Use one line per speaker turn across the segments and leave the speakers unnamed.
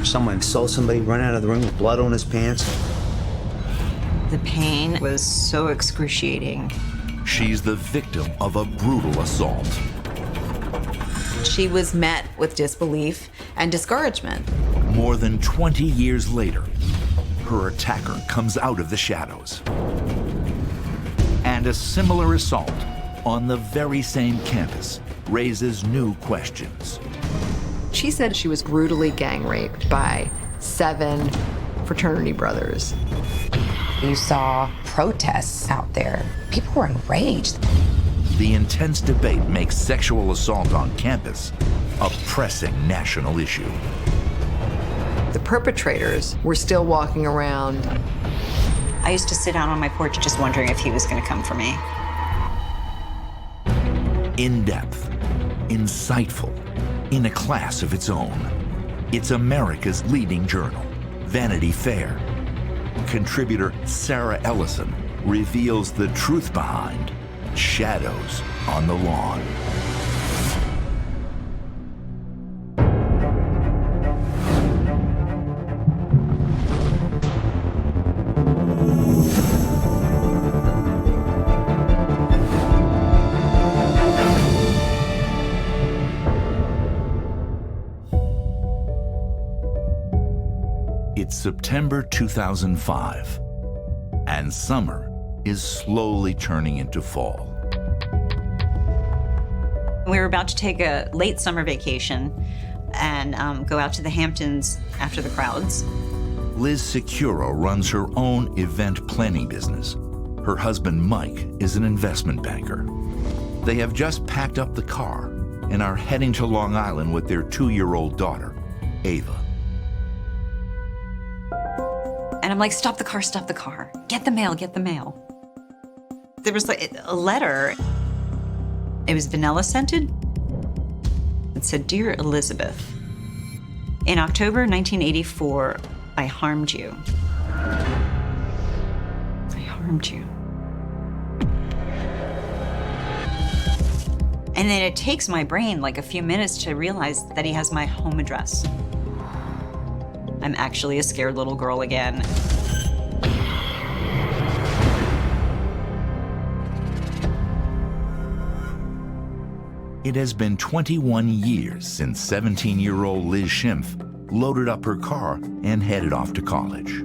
Someone saw somebody run out of the room with blood on his pants.
The pain was so excruciating.
She's the victim of a brutal assault.
She was met with disbelief and discouragement.
More than 20 years later, her attacker comes out of the shadows. And a similar assault on the very same campus raises new questions.
She said she was brutally gang raped by 7 fraternity brothers.
You saw protests out there. People were enraged.
The intense debate makes sexual assault on campus a pressing national issue.
The perpetrators were still walking around.
I used to sit out on my porch just wondering if he was going to come for me.
In-depth, insightful, in a class of its own. It's America's leading journal, Vanity Fair. Contributor Sarah Ellison reveals the truth behind Shadows on the Lawn. It's September 2005, and summer is slowly turning into fall.
We were about to take a late summer vacation and go out to the Hamptons after the crowds.
Liz Securo runs her own event planning business. Her husband, Mike, is an investment banker. They have just packed up the car and are heading to Long Island with their 2-year-old daughter, Ava.
And I'm like, stop the car. Get the mail, get the mail. There was like a letter. It was vanilla scented. It said, Dear Elizabeth, in October 1984, I harmed you. I harmed you. And then it takes my brain like a few minutes to realize that he has my home address. I'm actually a scared little girl again.
It has been 21 years since 17-year-old Liz Schimpf loaded up her car and headed off to college.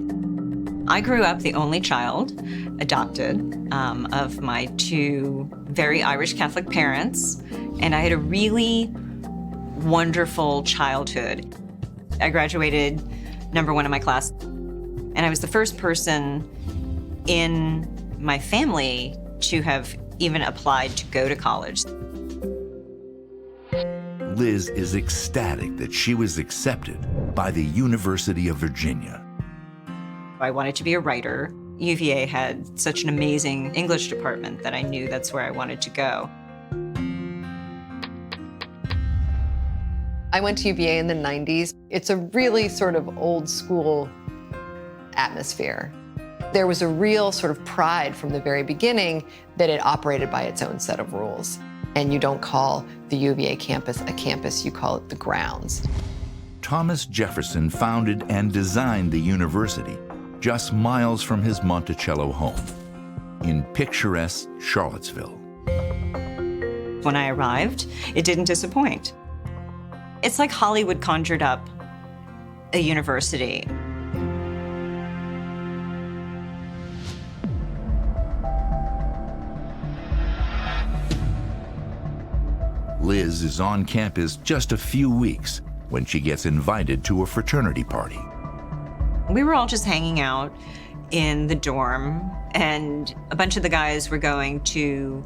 I grew up the only child, adopted, of my 2 very Irish Catholic parents, and I had a really wonderful childhood. I graduated #1 in my class, and I was the first person in my family to have even applied to go to college.
Liz is ecstatic that she was accepted by the University of Virginia.
I wanted to be a writer. UVA had such an amazing English department that I knew that's where I wanted to go.
I went to UVA in the 90s. It's a really sort of old school atmosphere. There was a real sort of pride from the very beginning that it operated by its own set of rules. And you don't call the UVA campus a campus, you call it the grounds.
Thomas Jefferson founded and designed the university just miles from his Monticello home in picturesque Charlottesville.
When I arrived, it didn't disappoint. It's like Hollywood conjured up a university.
Liz is on campus just a few weeks when she gets invited to a fraternity party.
We were all just hanging out in the dorm, and a bunch of the guys were going to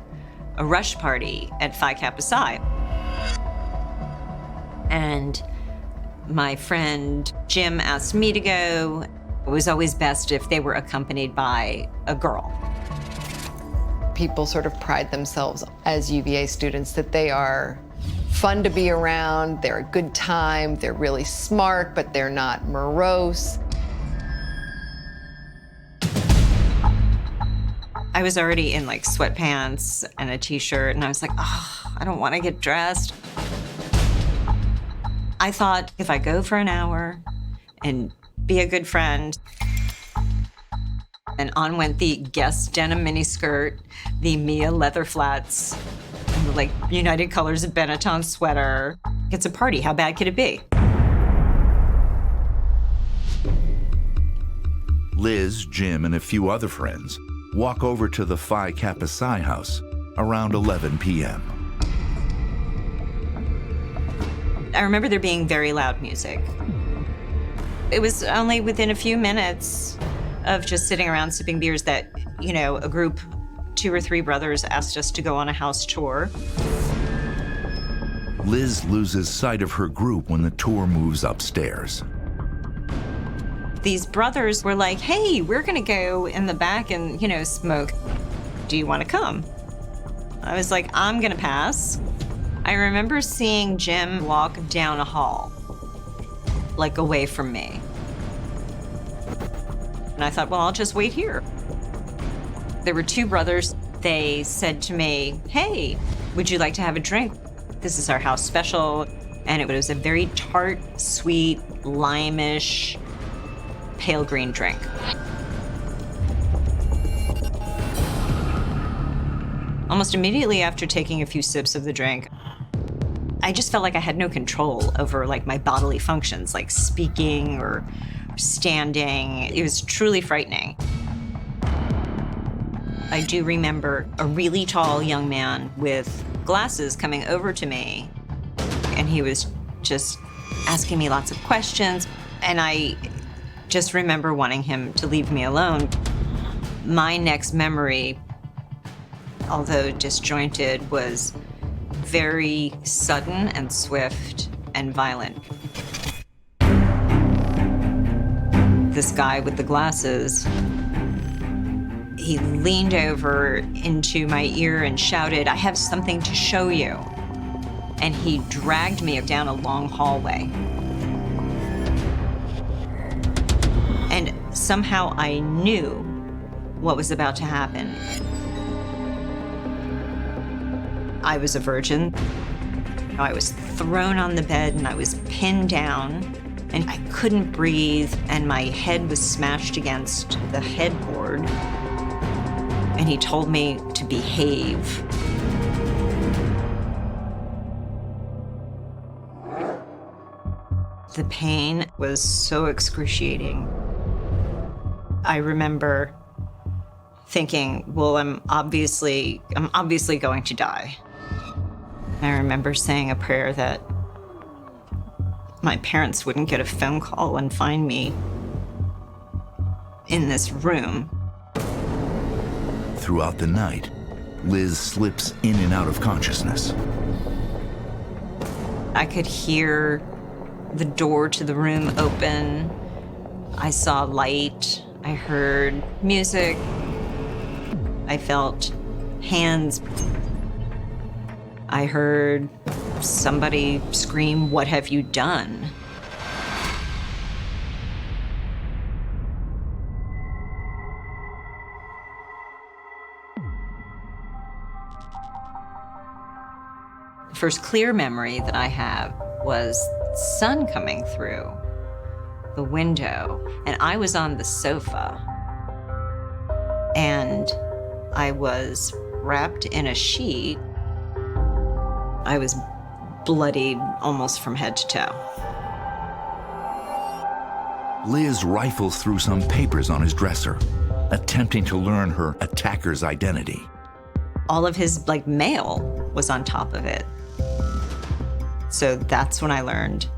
a rush party at Phi Kappa Psi. And my friend Jim asked me to go. It was always best if they were accompanied by a girl.
People sort of pride themselves as UVA students that they are fun to be around, they're a good time, they're really smart, but they're not morose.
I was already in like sweatpants and a t-shirt, and I was like, oh, I don't want to get dressed. I thought if I go for an hour, and be a good friend. And on went the Guess denim miniskirt, the Mia leather flats, and the like United Colors of Benetton sweater. It's a party. How bad could it be?
Liz, Jim, and a few other friends walk over to the Phi Kappa Psi house around 11 p.m.
I remember there being very loud music. It was only within a few minutes of just sitting around sipping beers that, you know, a group, 2 or 3 brothers asked us to go on a house tour.
Liz loses sight of her group when the tour moves upstairs.
These brothers were like, hey, we're gonna go in the back and, you know, smoke. Do you wanna come? I was like, I'm gonna pass. I remember seeing Jim walk down a hall, like away from me. And I thought, well, I'll just wait here. There were 2 brothers. They said to me, hey, would you like to have a drink? This is our house special. And it was a very tart, sweet, lime-ish, pale green drink. Almost immediately after taking a few sips of the drink, I just felt like I had no control over like my bodily functions, like speaking or standing. It was truly frightening. I do remember a really tall young man with glasses coming over to me, and he was just asking me lots of questions, and I just remember wanting him to leave me alone. My next memory, although disjointed, was very sudden and swift and violent. This guy with the glasses, he leaned over into my ear and shouted, I have something to show you. And he dragged me down a long hallway. And somehow I knew what was about to happen. I was a virgin. I was thrown on the bed and I was pinned down and I couldn't breathe and my head was smashed against the headboard. And he told me to behave. The pain was so excruciating. I remember thinking, well, I'm obviously going to die. I remember saying a prayer that my parents wouldn't get a phone call and find me in this room.
Throughout the night, Liz slips in and out of consciousness.
I could hear the door to the room open. I saw light. I heard music. I felt hands. I heard somebody scream, "What have you done?" The first clear memory that I have was sun coming through the window, and I was on the sofa, and I was wrapped in a sheet. I was bloodied almost from head to toe.
Liz rifles through some papers on his dresser, attempting to learn her attacker's identity.
All of his mail was on top of it. So that's when I learned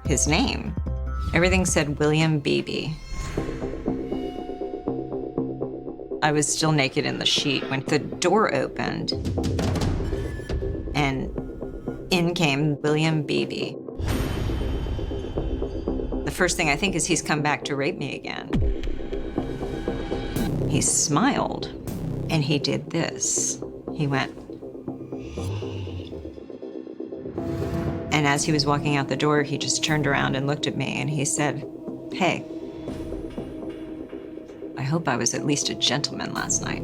his name. Everything said William Beebe. I was still naked in the sheet when the door opened, and in came William Beebe. The first thing I think is he's come back to rape me again. He smiled, and he did this. He went. And as he was walking out the door, he just turned around and looked at me, and he said, "Hey, I hope I was at least a gentleman last night."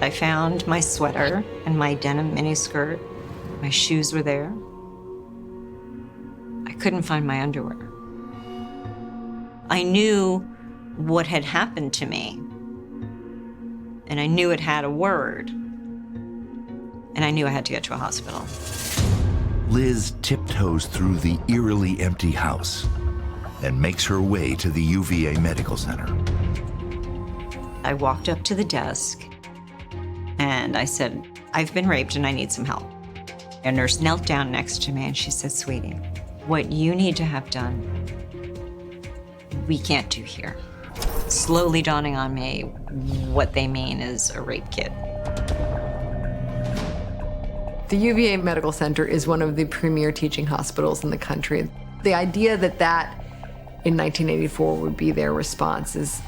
I found my sweater and my denim miniskirt. My shoes were there. I couldn't find my underwear. I knew what had happened to me, and I knew it had a word, and I knew I had to get to a hospital.
Liz tiptoes through the eerily empty house and makes her way to the UVA Medical Center.
I walked up to the desk and I said, "I've been raped and I need some help." A nurse knelt down next to me and she said, "Sweetie, what you need to have done, we can't do here." Slowly dawning on me what they mean is a rape kit.
The UVA Medical Center is one of the premier teaching hospitals in the country. The idea that that in 1984 would be their response is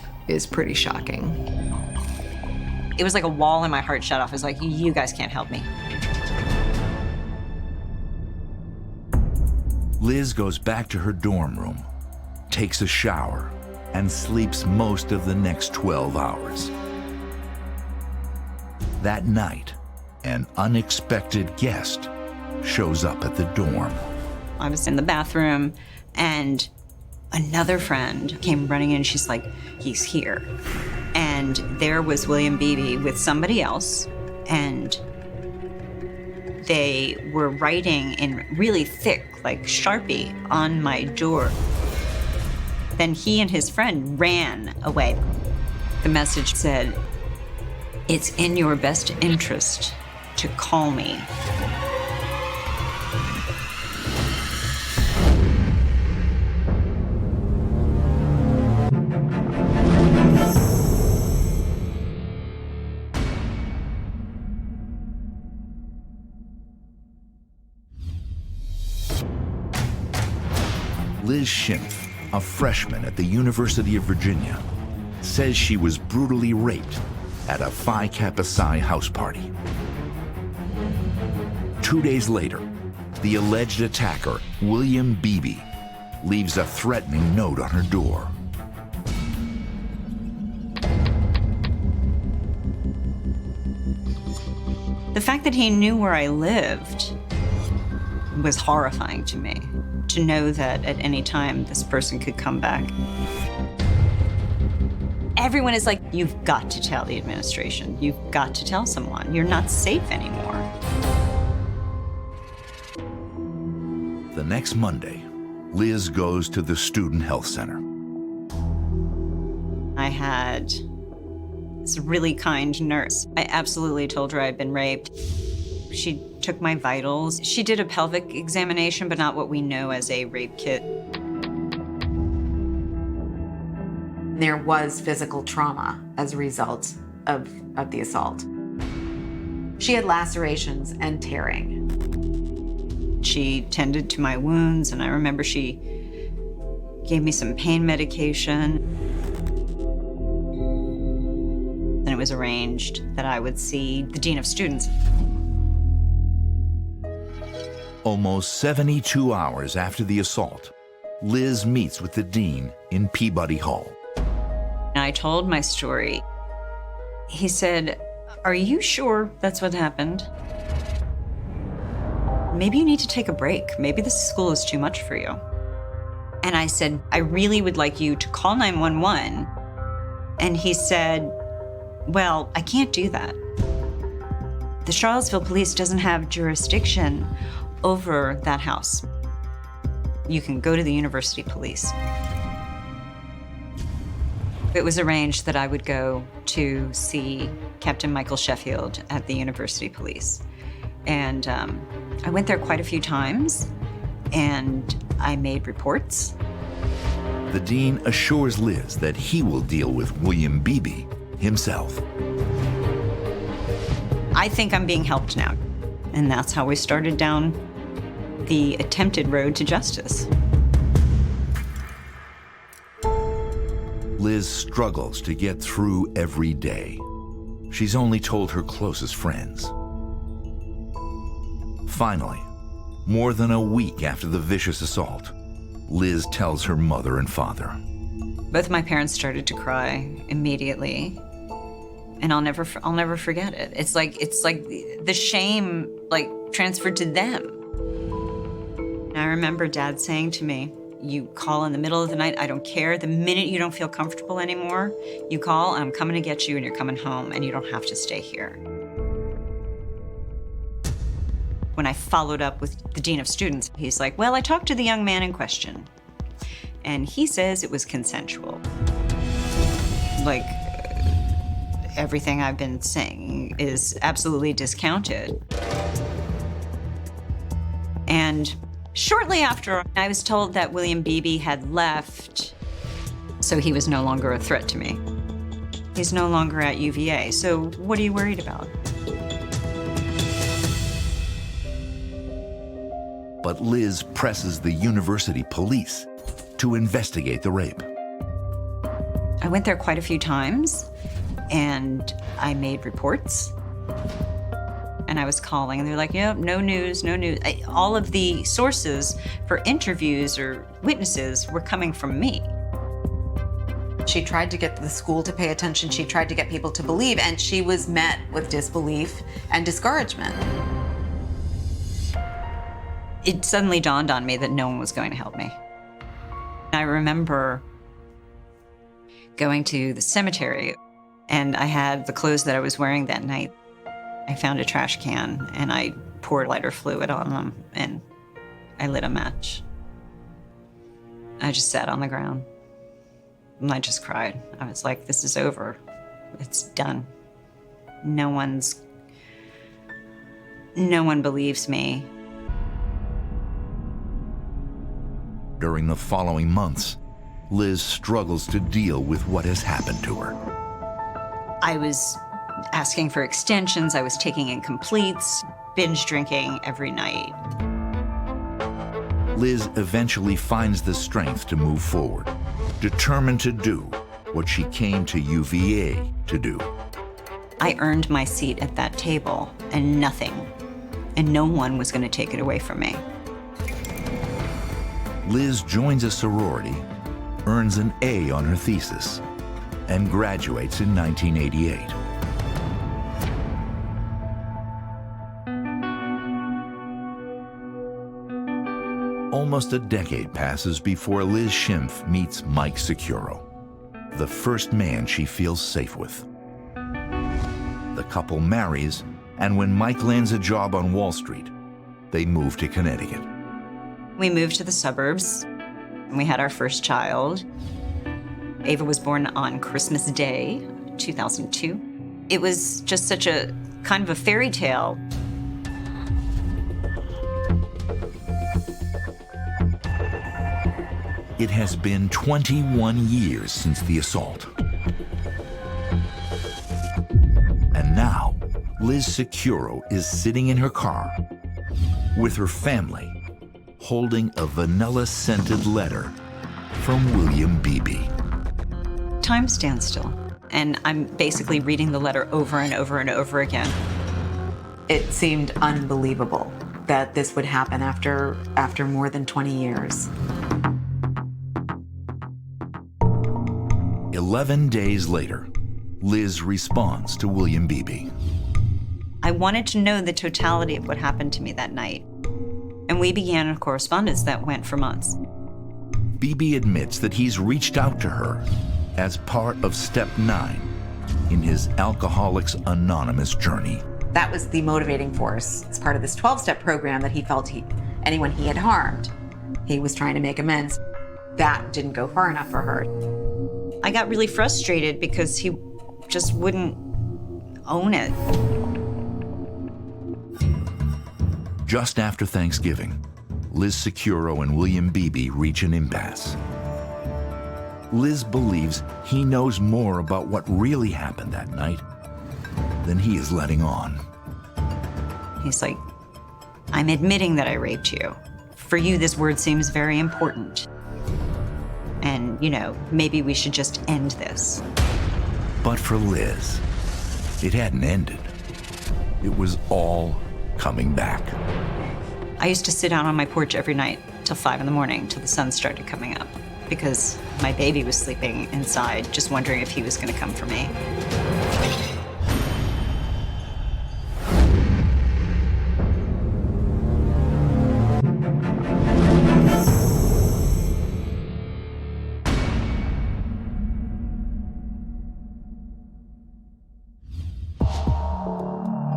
pretty shocking.
It was like a wall in my heart shut off. It was like, you guys can't help me.
Liz goes back to her dorm room, takes a shower, and sleeps most of the next 12 hours. That night, an unexpected guest shows up at the dorm.
I was in the bathroom and another friend came running in. She's like, "He's here." And there was William Beebe with somebody else, and they were writing in really thick, like Sharpie, on my door. Then he and his friend ran away. The message said, "It's in your best interest to call me."
Liz Schimpf, a freshman at the University of Virginia, says she was brutally raped at a Phi Kappa Psi house party. 2 days later, the alleged attacker, William Beebe, leaves a threatening note on her door.
The fact that he knew where I lived was horrifying to me, to know that at any time this person could come back. Everyone is like, "You've got to tell the administration. You've got to tell someone. You're not safe anymore."
The next Monday, Liz goes to the Student Health Center.
I had this really kind nurse. I absolutely told her I'd been raped. She took my vitals. She did a pelvic examination, but not what we know as a rape kit.
There was physical trauma as a result of the assault. She had lacerations and tearing.
She tended to my wounds, and I remember she gave me some pain medication. Then it was arranged that I would see the dean of students.
Almost 72 hours after the assault, Liz meets with the dean in Peabody Hall.
And I told my story. He said, "Are you sure that's what happened? Maybe you need to take a break. Maybe this school is too much for you." And I said, "I really would like you to call 911. And he said, "Well, I can't do that. The Charlottesville police doesn't have jurisdiction over that house. You can go to the university police." It was arranged that I would go to see Captain Michael Sheffield at the university police. And I went there quite a few times, and I made reports.
The dean assures Liz that he will deal with William Beebe himself.
I think I'm being helped now. And that's how we started down the attempted road to justice.
Liz struggles to get through every day. She's only told her closest friends. Finally, more than a week after the vicious assault, Liz tells her mother and father.
Both my parents started to cry immediately. And I'll never forget it. It's like the shame like transferred to them. And I remember Dad saying to me, you call in the middle of the night, I don't care. The minute you don't feel comfortable anymore, you call, and I'm coming to get you, and you're coming home, and you don't have to stay here. When I followed up with the Dean of Students, he's like, well, I talked to the young man in question, and he says it was consensual. Like, everything I've been saying is absolutely discounted. And shortly after, I was told that William Beebe had left, so he was no longer a threat to me. He's no longer at UVA, so what are you worried about?
But Liz presses the university police to investigate the rape.
I went there quite a few times, and I made reports. And I was calling, and they're like, yep, no news, no news. All of the sources for interviews or witnesses were coming from me.
She tried to get the school to pay attention. She tried to get people to believe, and she was met with disbelief and discouragement.
It suddenly dawned on me that no one was going to help me. I remember going to the cemetery, and I had the clothes that I was wearing that night. I found a trash can, and I poured lighter fluid on them, and I lit a match. I just sat on the ground, and I just cried. I was like, this is over. It's done. No one believes me.
During the following months, Liz struggles to deal with what has happened to her.
I was asking for extensions, I was taking incompletes, binge drinking every night.
Liz eventually finds the strength to move forward, determined to do what she came to UVA to do.
I earned my seat at that table, and no one was going to take it away from me.
Liz joins a sorority, earns an A on her thesis, and graduates in 1988. Almost a decade passes before Liz Schimpf meets Mike Securo, the first man she feels safe with. The couple marries, and when Mike lands a job on Wall Street, they move to Connecticut.
We moved to the suburbs, and we had our first child. Ava was born on Christmas Day, 2002. It was just such a kind of a fairy tale.
It has been 21 years since the assault. And now, Liz Securo is sitting in her car with her family, holding a vanilla-scented letter from William Beebe.
Time stands still, and I'm basically reading the letter over and over and over again.
It seemed unbelievable that this would happen after more than 20 years.
11 days later, Liz responds to William Beebe.
I wanted to know the totality of what happened to me that night, and we began a correspondence that went for months.
Beebe admits that he's reached out to her as part of Step 9 in his Alcoholics Anonymous journey.
That was the motivating force. As part of this 12-step program that he felt anyone he had harmed, he was trying to make amends. That didn't go far enough for her.
I got really frustrated because he just wouldn't own it.
Just after Thanksgiving, Liz Securo and William Beebe reach an impasse. Liz believes he knows more about what really happened that night than he is letting on.
He's like, I'm admitting that I raped you. For you, this word seems very important. And, you know, maybe we should just end this.
But for Liz, it hadn't ended. It was all coming back.
I used to sit out on my porch every night till 5 in the morning, till the sun started coming up, because my baby was sleeping inside, just wondering if he was going to come for me.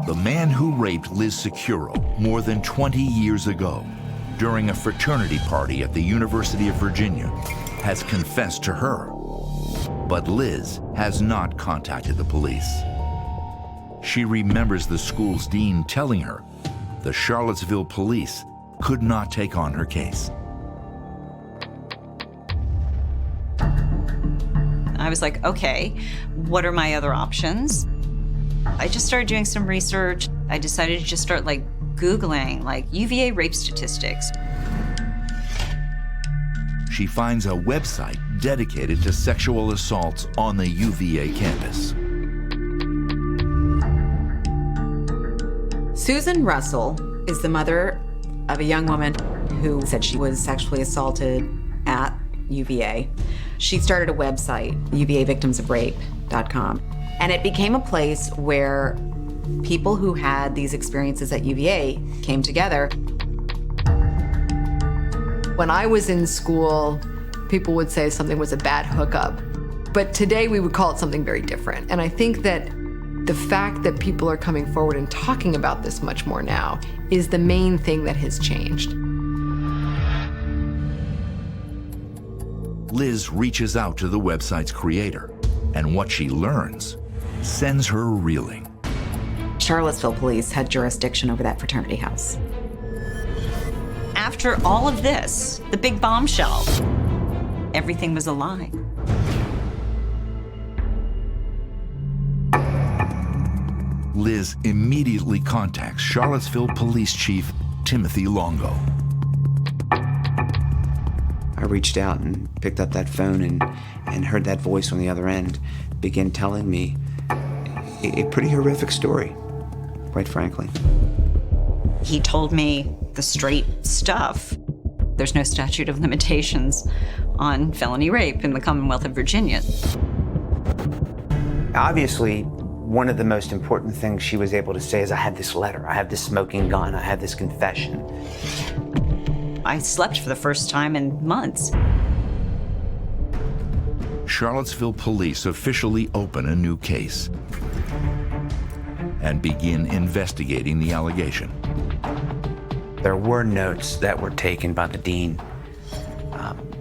The man who raped Liz Securo more than 20 years ago during a fraternity party at the University of Virginia has confessed to her. But Liz has not contacted the police. She remembers the school's dean telling her the Charlottesville police could not take on her case.
I was like, okay, what are my other options? I just started doing some research. I decided to just start Googling UVA rape statistics.
She finds a website dedicated to sexual assaults on the UVA campus.
Susan Russell is the mother of a young woman who said she was sexually assaulted at UVA. She started a website, UVAvictimsofrape.com, and it became a place where people who had these experiences at UVA came together.
When I was in school, people would say something was a bad hookup, but today we would call it something very different. And I think that the fact that people are coming forward and talking about this much more now is the main thing that has changed.
Liz reaches out to the website's creator, and what she learns sends her reeling.
Charlottesville police had jurisdiction over that fraternity house.
After all of this, the big bombshell, everything was a lie.
Liz immediately contacts Charlottesville Police Chief Timothy Longo.
I reached out and picked up that phone and heard that voice on the other end begin telling me a pretty horrific story, quite frankly.
He told me the straight stuff. There's no statute of limitations on felony rape in the Commonwealth of Virginia.
Obviously, one of the most important things she was able to say is, I have this letter, I have this smoking gun, I have this confession.
I slept for the first time in months.
Charlottesville police officially open a new case and begin investigating the allegation.
There were notes that were taken by the dean,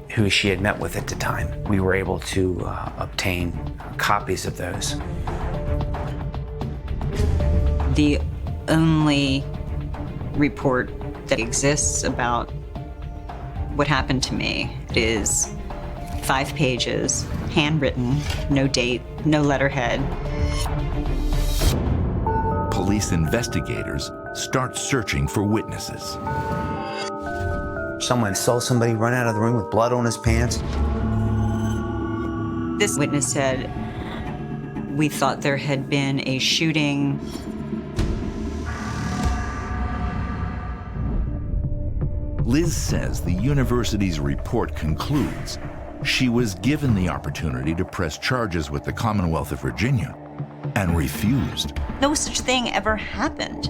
who she had met with at the time. We were able to obtain copies of those.
The only report that exists about what happened to me is 5 pages, handwritten, no date, no letterhead.
Police investigators start searching for witnesses.
Someone saw somebody run out of the room with blood on his pants.
This witness said, we thought there had been a shooting.
Liz says the university's report concludes she was given the opportunity to press charges with the Commonwealth of Virginia and refused.
No such thing ever happened.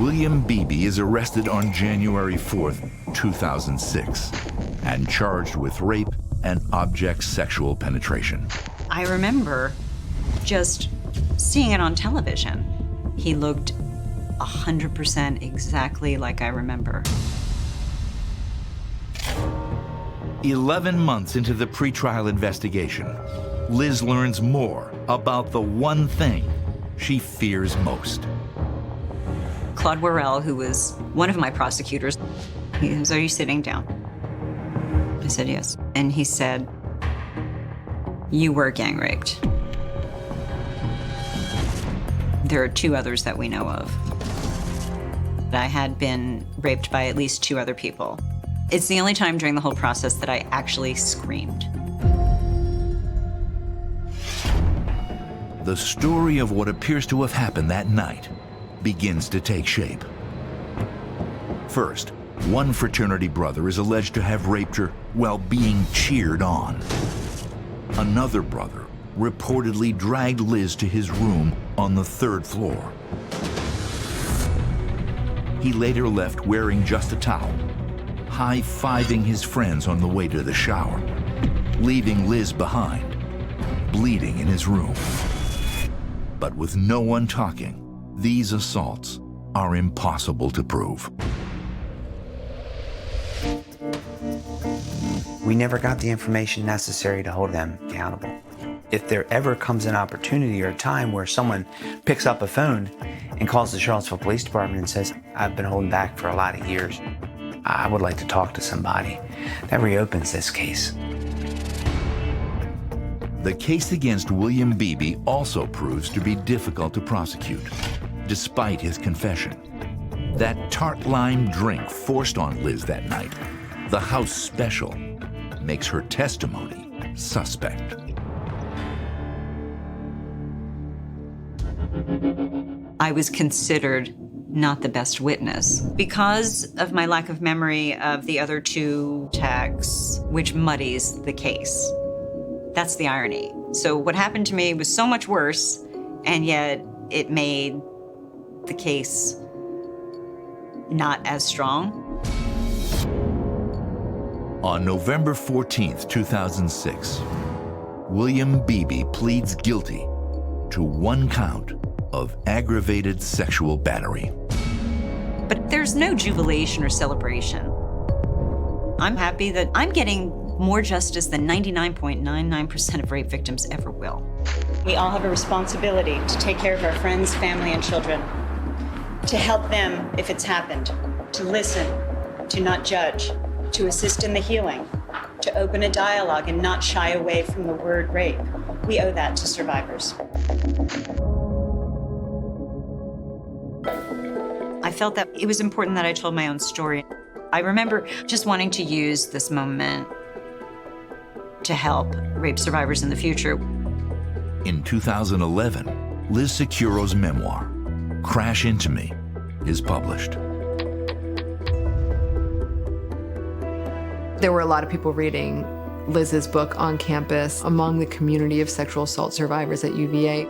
William Beebe is arrested on January 4th, 2006, and charged with rape and object sexual penetration.
I remember just seeing it on television. He looked 100% exactly like I remember.
11 months into the pretrial investigation, Liz learns more about the one thing she fears most.
Claude Worrell, who was one of my prosecutors, he goes, "Are you sitting down?" I said, "Yes." And he said, "You were gang raped. There are 2 others that we know of. I had been raped by at least 2 other people." It's the only time during the whole process that I actually screamed.
The story of what appears to have happened that night begins to take shape. First, one fraternity brother is alleged to have raped her while being cheered on. Another brother reportedly dragged Liz to his room on the 3rd floor. He later left wearing just a towel, high-fiving his friends on the way to the shower, leaving Liz behind bleeding in his room. But with no one talking, these assaults are impossible to prove.
We never got the information necessary to hold them accountable. If there ever comes an opportunity or a time where someone picks up a phone and calls the Charlottesville Police Department and says, "I've been holding back for a lot of years, I would like to talk to somebody," that reopens this case.
The case against William Beebe also proves to be difficult to prosecute, despite his confession. That tart lime drink forced on Liz that night, the house special, makes her testimony suspect.
I was considered not the best witness because of my lack of memory of the other two attacks, which muddies the case. That's the irony. So what happened to me was so much worse, and yet it made the case not as strong.
On November 14th, 2006, William Beebe pleads guilty to one count of aggravated sexual battery.
But there's no jubilation or celebration. I'm happy that I'm getting more justice than 99.99% of rape victims ever will.
We all have a responsibility to take care of our friends, family, and children, to help them if it's happened, to listen, to not judge, to assist in the healing, to open a dialogue and not shy away from the word rape. We owe that to survivors.
I felt that it was important that I told my own story. I remember just wanting to use this moment to help rape survivors in the future.
In 2011, Liz Securo's memoir, Crash Into Me, is published.
There were a lot of people reading Liz's book on campus among the community of sexual assault survivors at UVA.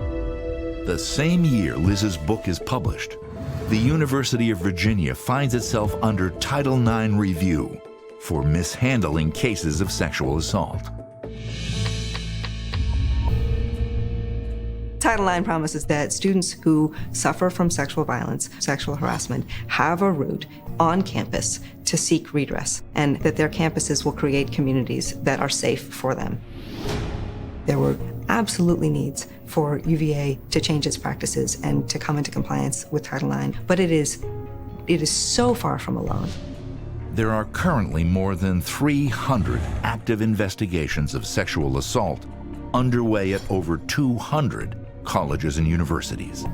The same year Liz's book is published, the University of Virginia finds itself under Title IX review for mishandling cases of sexual assault.
Title IX promises that students who suffer from sexual violence, sexual harassment, have a route on campus to seek redress, and that their campuses will create communities that are safe for them. There were absolutely needs for UVA to change its practices and to come into compliance with Title IX, but it is so far from alone.
There are currently more than 300 active investigations of sexual assault underway at over 200 colleges and universities.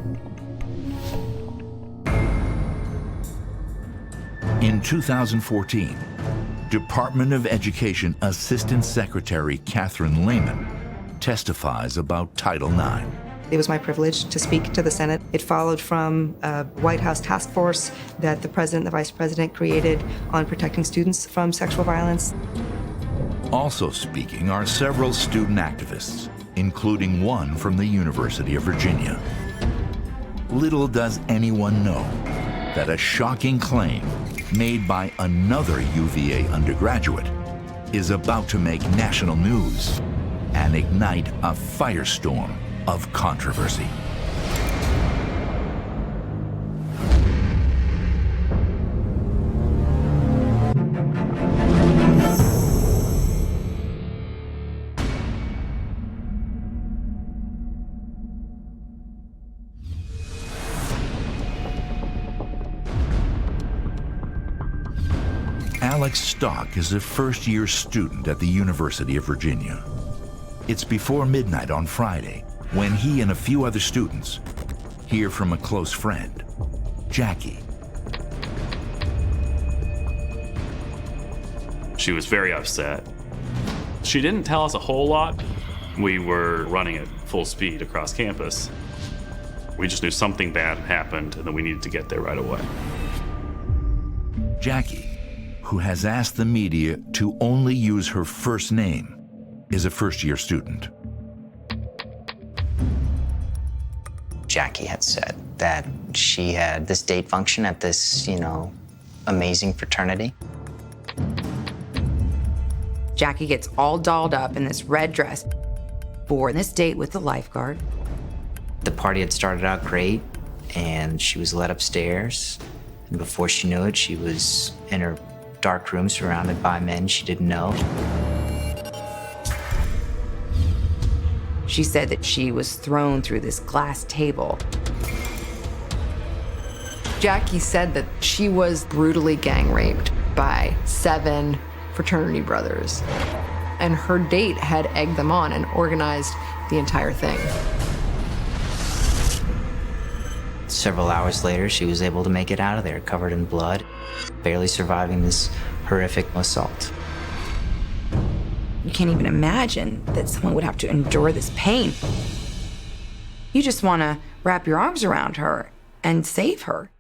In 2014, Department of Education Assistant Secretary Catherine Lehman testifies about Title IX.
It was my privilege to speak to the Senate. It followed from a White House task force that the President and the Vice President created on protecting students from sexual violence.
Also speaking are several student activists, including one from the University of Virginia. Little does anyone know that a shocking claim made by another UVA undergraduate is about to make national news and ignite a firestorm of controversy. Alex Stock is a first-year student at the University of Virginia. It's before midnight on Friday when he and a few other students hear from a close friend, Jackie.
She was very upset. She didn't tell us a whole lot. We were running at full speed across campus. We just knew something bad had happened and that we needed to get there right away.
Jackie, who has asked the media to only use her first name, is a first-year student.
Jackie had said that she had this date function at this, amazing fraternity.
Jackie gets all dolled up in this red dress. for this date with the lifeguard.
The party had started out great, and she was led upstairs. And before she knew it, she was in her dark room surrounded by men she didn't know.
She said that she was thrown through this glass table.
Jackie said that she was brutally gang raped by 7 fraternity brothers. And her date had egged them on and organized the entire thing.
Several hours later, she was able to make it out of there, covered in blood, barely surviving this horrific assault.
You can't even imagine that someone would have to endure this pain. You just want to wrap your arms around her and save her.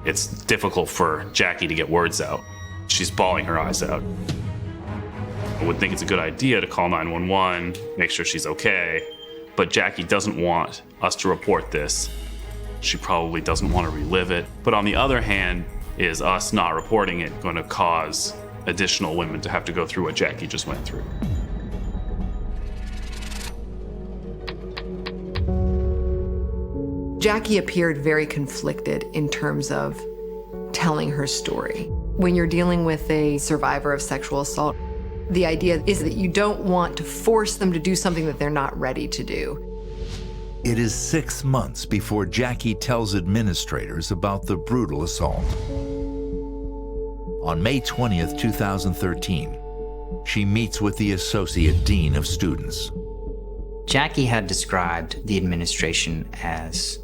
It's difficult for Jackie to get words out. She's bawling her eyes out. I would think it's a good idea to call 911, make sure she's okay, but Jackie doesn't want us to report this. She probably doesn't want to relive it. But on the other hand, is us not reporting it going to cause additional women to have to go through what Jackie just went through?
Jackie appeared very conflicted in terms of telling her story. When you're dealing with a survivor of sexual assault, the idea is that you don't want to force them to do something that they're not ready to do.
It is 6 months before Jackie tells administrators about the brutal assault. On May 20th, 2013, she meets with the Associate Dean of Students.
Jackie had described the administration as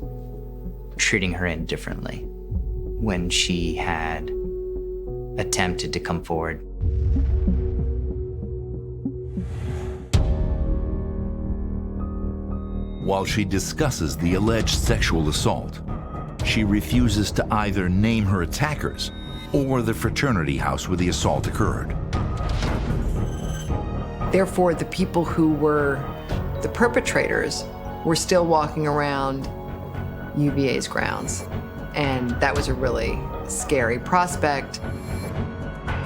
treating her indifferently when she had attempted to come forward.
While she discusses the alleged sexual assault, she refuses to either name her attackers or the fraternity house where the assault occurred.
Therefore, the people who were the perpetrators were still walking around UVA's grounds. And that was a really scary prospect.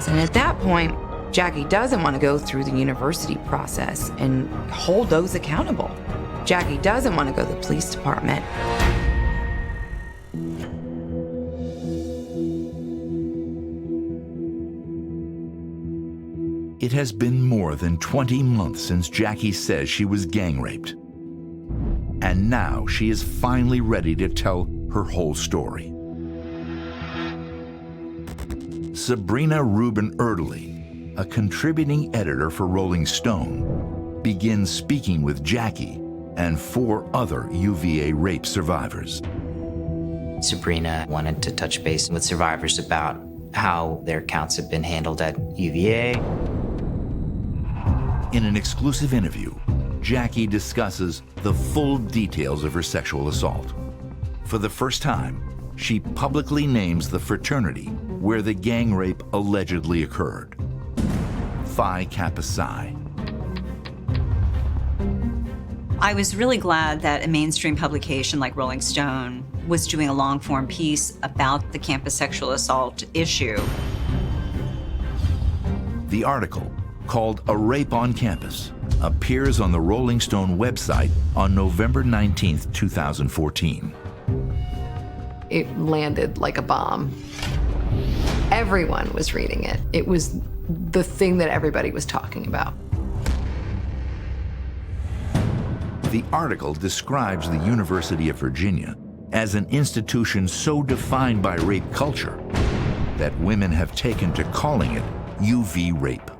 And at that point, Jackie doesn't want to go through the university process and hold those accountable. Jackie doesn't want to go to the police department.
It has been more than 20 months since Jackie says she was gang raped. And now she is finally ready to tell her whole story. Sabrina Rubin Erdely, a contributing editor for Rolling Stone, begins speaking with Jackie and 4 other UVA rape survivors.
Sabrina wanted to touch base with survivors about how their accounts had been handled at UVA.
In an exclusive interview, Jackie discusses the full details of her sexual assault. For the first time, she publicly names the fraternity where the gang rape allegedly occurred, Phi Kappa Psi.
I was really glad that a mainstream publication like Rolling Stone was doing a long-form piece about the campus sexual assault issue.
The article, called A Rape on Campus, appears on the Rolling Stone website on November 19th, 2014.
It landed like a bomb. Everyone was reading it. It was the thing that everybody was talking about.
The article describes the University of Virginia as an institution so defined by rape culture that women have taken to calling it UV rape.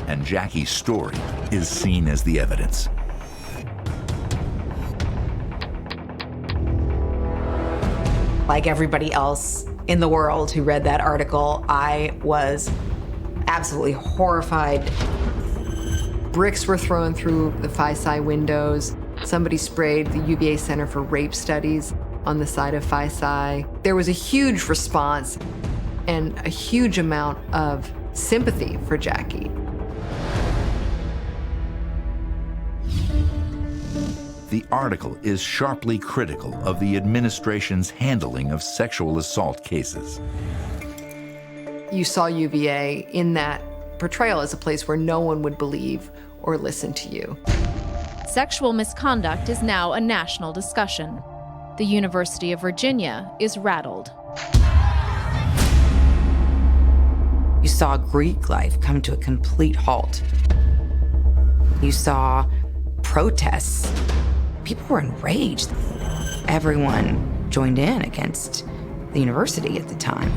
And Jackie's story is seen as the evidence.
Like everybody else in the world who read that article, I was absolutely horrified.
Bricks were thrown through the Phi Psi windows. Somebody sprayed the UVA Center for Rape Studies on the side of Phi Psi. There was a huge response and a huge amount of sympathy for Jackie.
The article is sharply critical of the administration's handling of sexual assault cases.
You saw UVA in that portrayal as a place where no one would believe or listen to you.
Sexual misconduct is now a national discussion. The University of Virginia is rattled.
You saw Greek life come to a complete halt. You saw protests. People were enraged. Everyone joined in against the university at the time.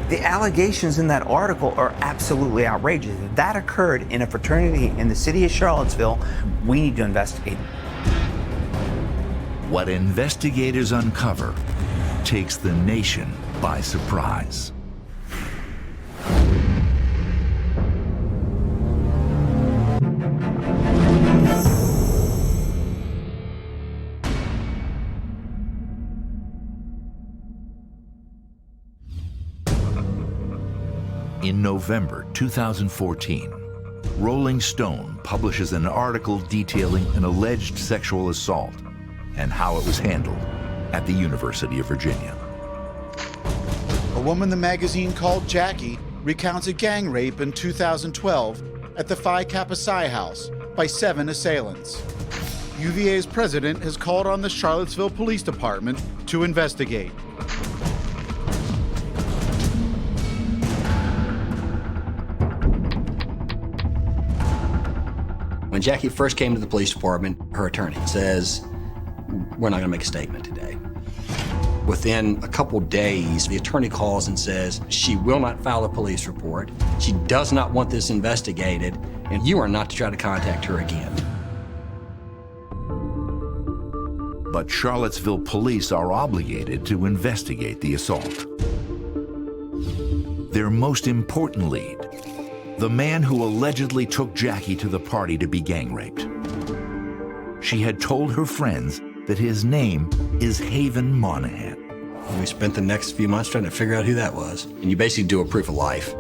The allegations in that article are absolutely outrageous. If that occurred in a fraternity in the city of Charlottesville, we need to investigate.
What investigators uncover takes the nation by surprise. In November 2014, Rolling Stone publishes an article detailing an alleged sexual assault and how it was handled at the University of Virginia.
A woman the magazine called Jackie recounts a gang rape in 2012 at the Phi Kappa Psi house by 7 assailants. UVA's president has called on the Charlottesville Police Department to investigate.
When Jackie first came to the police department, her attorney says, "We're not going to make a statement today." Within a couple days, the attorney calls and says she will not file a police report, she does not want this investigated, and you are not to try to contact her again.
But Charlottesville police are obligated to investigate the assault. Their most important lead, the man who allegedly took Jackie to the party to be gang raped. She had told her friends that his name is Haven Monahan.
We spent the next few months trying to figure out who that was. And you basically do a proof of life.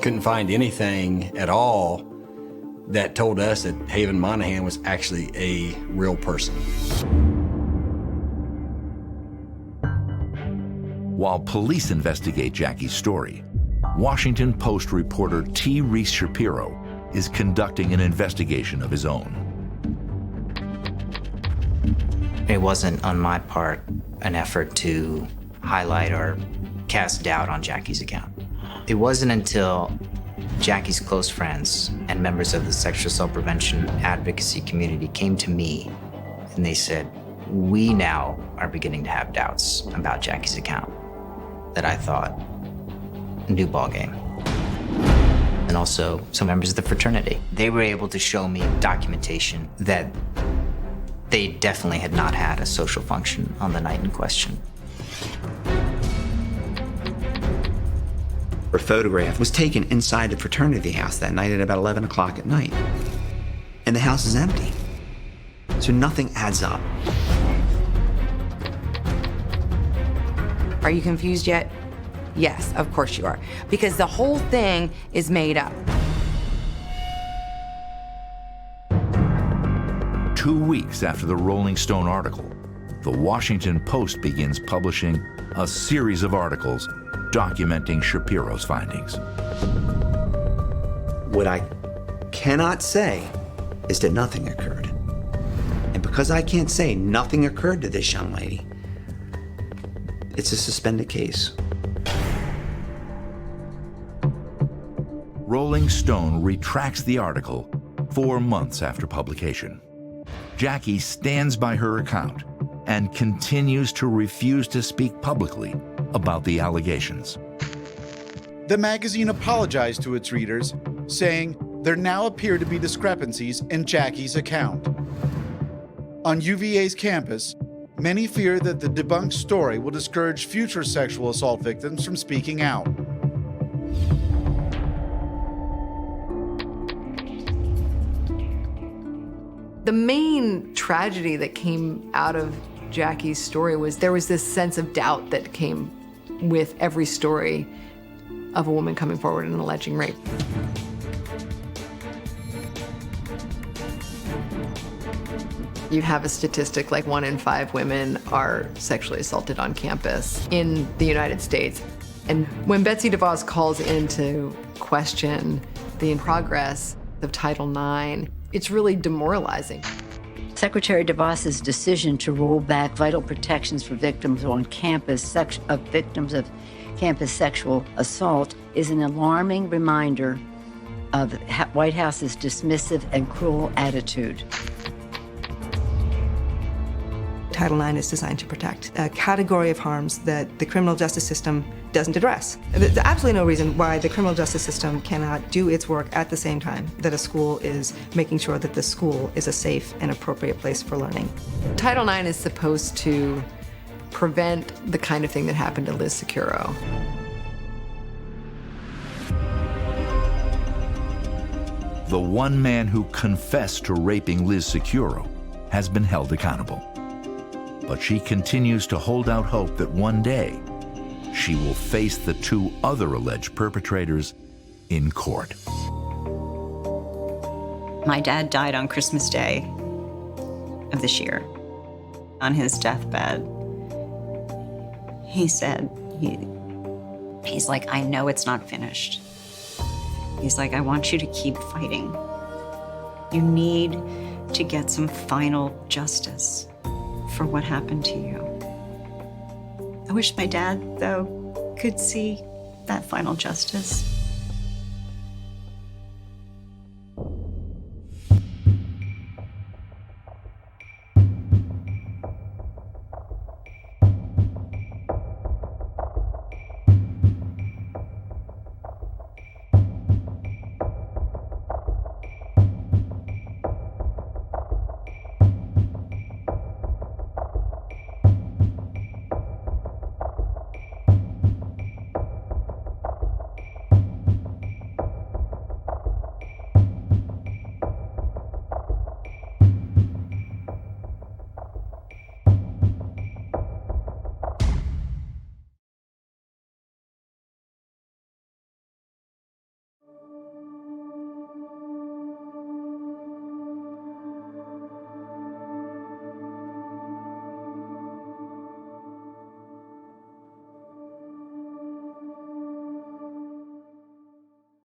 Couldn't find anything at all that told us that Haven Monahan was actually a real person.
While police investigate Jackie's story, Washington Post reporter T. Reese Shapiro is conducting an investigation of his own.
It wasn't on my part an effort to highlight or cast doubt on Jackie's account. It wasn't until Jackie's close friends and members of the sexual assault prevention advocacy community came to me and they said, "We now are beginning to have doubts about Jackie's account," that I thought, new ballgame. And also some members of the fraternity. They were able to show me documentation that they definitely had not had a social function on the night in question.
Her photograph was taken inside the fraternity house that night at about 11 o'clock at night. And the house is empty. So nothing adds up.
Are you confused yet? Yes, of course you are. Because the whole thing is made up.
2 weeks after the Rolling Stone article, the Washington Post begins publishing a series of articles documenting Shapiro's findings.
What I cannot say is that nothing occurred. And because I can't say nothing occurred to this young lady, it's a suspended case.
Rolling Stone retracts the article 4 months after publication. Jackie stands by her account and continues to refuse to speak publicly about the allegations.
The magazine apologized to its readers, saying there now appear to be discrepancies in Jackie's account. On UVA's campus, many fear that the debunked story will discourage future sexual assault victims from speaking out.
The main tragedy that came out of Jackie's story was there was this sense of doubt that came with every story of a woman coming forward and alleging rape. You have a statistic like 1 in 5 women are sexually assaulted on campus in the United States. And when Betsy DeVos calls into question the progress of Title IX, it's really demoralizing.
Secretary DeVos's decision to roll back vital protections for victims on campus victims of campus sexual assault is an alarming reminder of White House's dismissive and cruel attitude.
Title IX is designed to protect a category of harms that the criminal justice system doesn't address. There's absolutely no reason why the criminal justice system cannot do its work at the same time that a school is making sure that the school is a safe and appropriate place for learning.
Title IX is supposed to prevent the kind of thing that happened to Liz Securo.
The one man who confessed to raping Liz Securo has been held accountable. But she continues to hold out hope that one day she will face the two other alleged perpetrators in court.
My dad died on Christmas Day of this year. On his deathbed, he said, he's like, I know it's not finished. He's like, I want you to keep fighting. You need to get some final justice for what happened to you. I wish my dad, though, could see that final justice.